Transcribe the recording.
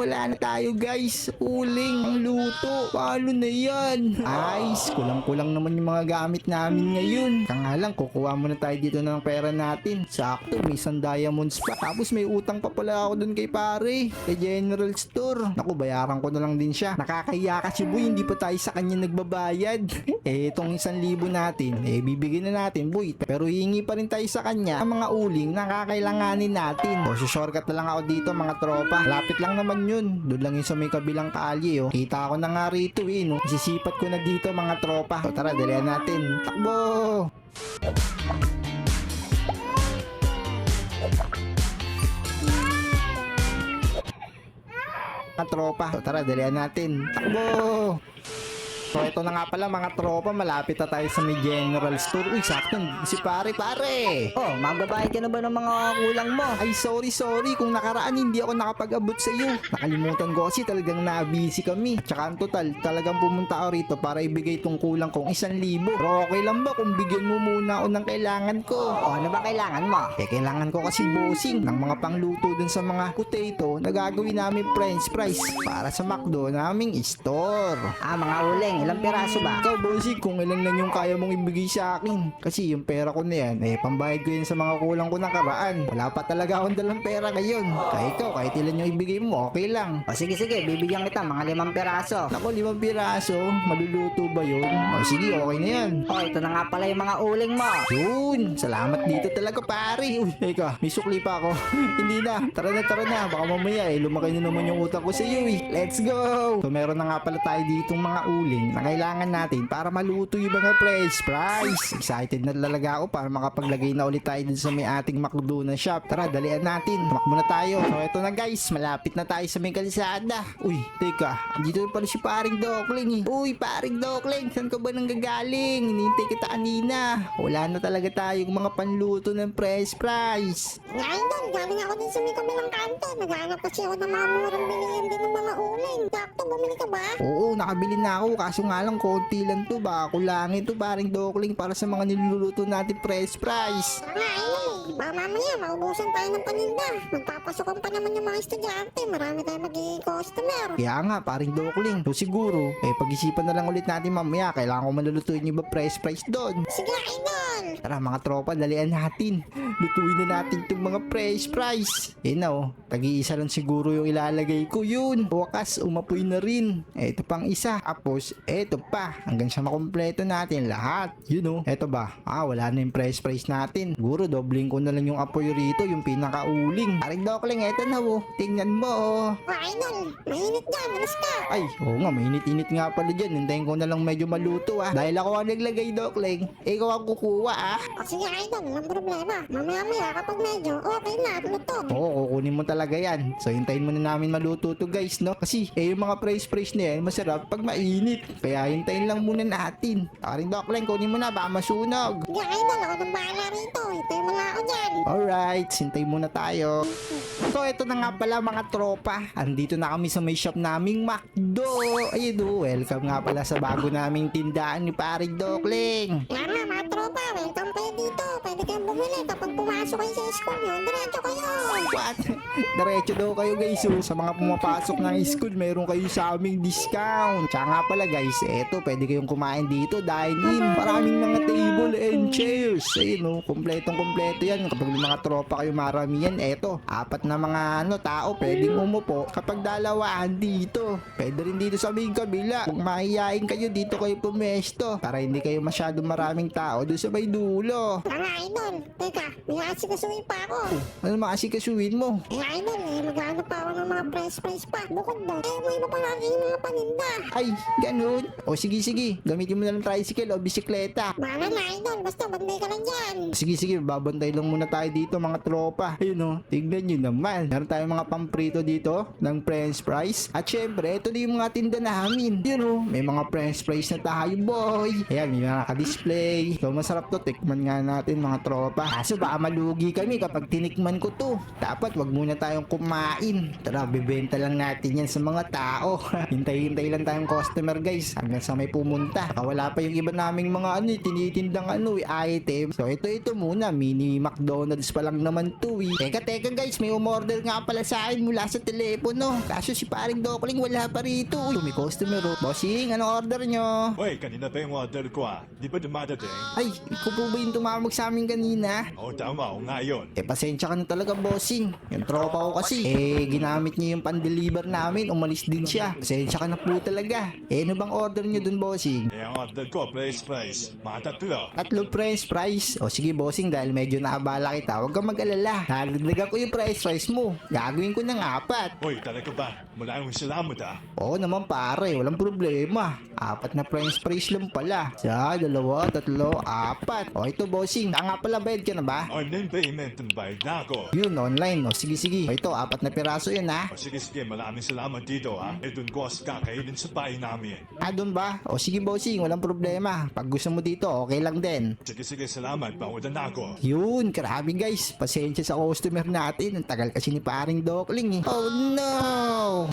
wala na tayo guys. Uling ang luto. Paano na yan? Ayos, kulang-kulang naman yung mga gamit namin ngayon. Kaya lang, kukuha muna tayo dito ng pera natin. Sakto, may isang diamonds pa. Tapos may utang pa pala ako dun kay pare. Kay General Store. Naku, bayaran ko na lang din siya. Nakakahiya kasi boy, hindi pa tayo sa kanya nagbabayad. Itong 1,000 natin, bibigyan na natin boy. Pero hihingi pa rin tayo sa kanya ang mga uling na kakailanganin natin. O, shortcut na lang ako dito mga tropa. Lapit lang naman yun. Doon lang yun sa may kabilang kalye. Kita ko na nga rito no. Sisipat ko na dito mga tropa. So tara, dalihan natin. Takbo! Mga tropa. So tara, dalihan natin. Takbo! So ito na nga pala mga tropa, malapit na tayo sa may General Store. Uy, sakto, si pare. Oh, magbabayad ka na ba ng mga kulang mo? Ay, sorry. Kung nakaraan hindi ako nakapag-abot sa iyo. Nakalimutan ko kasi talagang na-busy kami. Tsaka ang total, talagang pumunta ako rito para ibigay itong kulang kong 1,000. Pero okay lang ba kung bigyan mo muna ako ng kailangan ko? Oh, ano ba kailangan mo? Kailangan ko kasi bossing ng mga pangluto dun sa mga potato na gagawin namin french fries para sa McDo naming store. Ah, mga uling. Ilang piraso ba? Ikaw, bossing, kung ilan lang yung kaya mong ibigay sa akin. Kasi yung pera ko na yan, pambayad ko yun sa mga kulang ko nakaraan. Wala pa talaga akong dalang pera ngayon. Kaya ikaw, kahit ilan yung ibigay mo, okay lang. O sige, bibigyan kita mga 5 piraso. Naku, 5 piraso, maluluto ba yun? O sige, okay na yan. Oh, ito na nga pala yung mga uling mo. Yun, salamat dito talaga pare. Uy, teka, may sukli pa ako. Hindi na, tara na. Baka mamaya lumaki na naman yung utang ko sa iyo Let's go! So meron na nga pala tayo ditong mga uling na kailangan natin para maluto yung mga french fries. Excited na talaga ako para makapaglagay na ulit tayo dun sa may ating McDo na shop. Tara, dalian natin. Tumakbo na tayo. So ito na guys, malapit na tayo sa may kalsada. Uy, teka, dito pala si paring Dokling Uy, paring Dokling, saan ka ba nanggagaling? Hinintay kita kanina. Wala na talaga tayong mga panluto ng french fries. Ngayon doon, galing ako din sa may kabilang kanto. Naghanap kasi ako ng mga murang bilihan din ng mga uling. Sakto, bumili ka ba? Oo, nakabili na ako. Kaso nga lang, konti lang to. Baka kulangin to, paring Dokling, para sa mga niluluto natin french fries. Baka mamaya, maubusan tayo ng paninda. Magpapasukan pa naman yung mga estudyante. Marami tayong magiging customer. Kaya nga, paring Dokling. So siguro, pag-isipan na lang ulit natin mamaya. Kailangan ko malulutuin yung iba french fries doon. Sige, idol! Tara mga tropa, dalian natin. Lutuin na natin itong mga french fries. Tag-iisa lang siguro yung ilalagay ko yun. Wakas, umapoy na rin. Ito pang isa. Tapos, eto pa. Hanggang sa makompleto natin lahat. Eto ba? Wala na yung french fries natin. Siguro, dobling ko na lang yung apoy rito, yung pinakauling. Paring Dokling, eto na Tingnan mo Idol, mainit dyan. Alas ka. Ay, oo nga, mainit-init nga pala dyan. Hintayin ko na lang medyo maluto Dahil ako ang naglagay, Dokling. Ikaw ang kukuha O sige, idol. Walang problema. Mamaya-maya kapag medyo okay na, luto. Oo, kukunin mo talaga yan. So, hintayin mo na namin maluto to guys, no? Kasi, yung mga fries na yan, masarap pag mainit. Kaya, hintayin lang muna natin. Paring Dokling, kunin mo na, baka masunog. Sige, idol. Ako nang bahala rito. Hintayin mo lang ako dyan. Alright, hintayin muna tayo. So, ito na nga pala mga tropa. Andito na kami sa may shop naming McDo. Ayun, welcome nga pala sa bago naming tindahan ni Paring Dokling. Yan nga, mga tropa. Welcome kayo dito. Pwede kayong bumili. Kapag pumasok kayo sa school nyo, diretso kayo. What? Diretso daw kayo guys. Sa mga pumapasok ng school, meron kayo sa aming discount. Tsaka nga pala guys, pwede kayong kumain dito, dine in. Maraming mga table and chairs. Ayun kompletong-kompleto yan. Kapag may mga tropa kayo maramihan, apat na mga tao pwedeng umupo. Kapag dalawaan dito, pwede rin dito sa may kabila. Kung mahihain kayo, dito kayo pumesto para hindi kayo masyadong maraming tao doon sa may dulo. Mga idol, teka, may asikasuhin pa ako. Ano maasikasuhin mo? Idol, maghanap pa ako ng mga fries pa. Bukod doon, may iba pa natin yung mga paninda. Ay, ganun. O sige, gamitin mo na lang tricycle o bisikleta. Bahala na, idol, basta banday ka lang dyan. Sige, babantay lang muna tayo dito mga tropa. Ayun tignan nyo naman. Meron tayong mga pamprito dito ng french fries. At syempre, ito na yung mga tinda namin. May mga french fries na tayo boy. Ayan, may mga naka-display. So masarap sakto, tikman nga natin mga tropa. Kaso baka malugi kami kapag tinikman ko to. Dapat wag muna tayong kumain. Tara, bibenta lang natin yan sa mga tao. Hintay-hintay lang tayong customer guys hanggang sa may pumunta. Baka wala pa yung iba naming mga tinitindang item. So ito muna, mini McDonald's pa lang naman to eh. Teka guys, may umorder nga pala sa akin mula sa telepono. Kaso si paring Dokling wala pa rito. Uy, may customer oh. Bossing, anong order nyo? Hoy, kanina pa yung order ko ah. Di ba dumadating? Ay, ikaw po ba yung tumawag sa amin kanina? Oo, tama. O nga yun. Pasensya ka na talaga, bossing. Yung tropa ko kasi, ginamit niya yung pan-deliver namin. Umalis din siya. Pasensya ka na po talaga. Ano bang order niyo dun, bossing? Ang order ko, price. Mga tatlo. Tatlong french fries. O sige, bossing, dahil medyo naabala kita, huwag kang mag-alala. Nalagdagan ko yung fries mo. Gagawin ko ng 4. Hoy, talaga ba? Maraming salamat ah. Oo naman pare, walang problema. 4 na french fries lang pala. 1, 2, 3, 4. O ito, bossing. Nga pala, bayad ka na ba? Online payment ang bayad na ako. Yun, online. O sige. O ito, 4 na piraso yun ha. O sige, maraming salamat dito ah. Doon ko kakainin sa bahay namin. Doon ba? O sige, bossing, walang problema. Pag gusto mo dito, okay lang din. Sige, salamat. Pauna na ako. Yun, grabe guys. Pasensya sa customer natin. Ang tagal kasi ni paring Dokling eh. Oh no!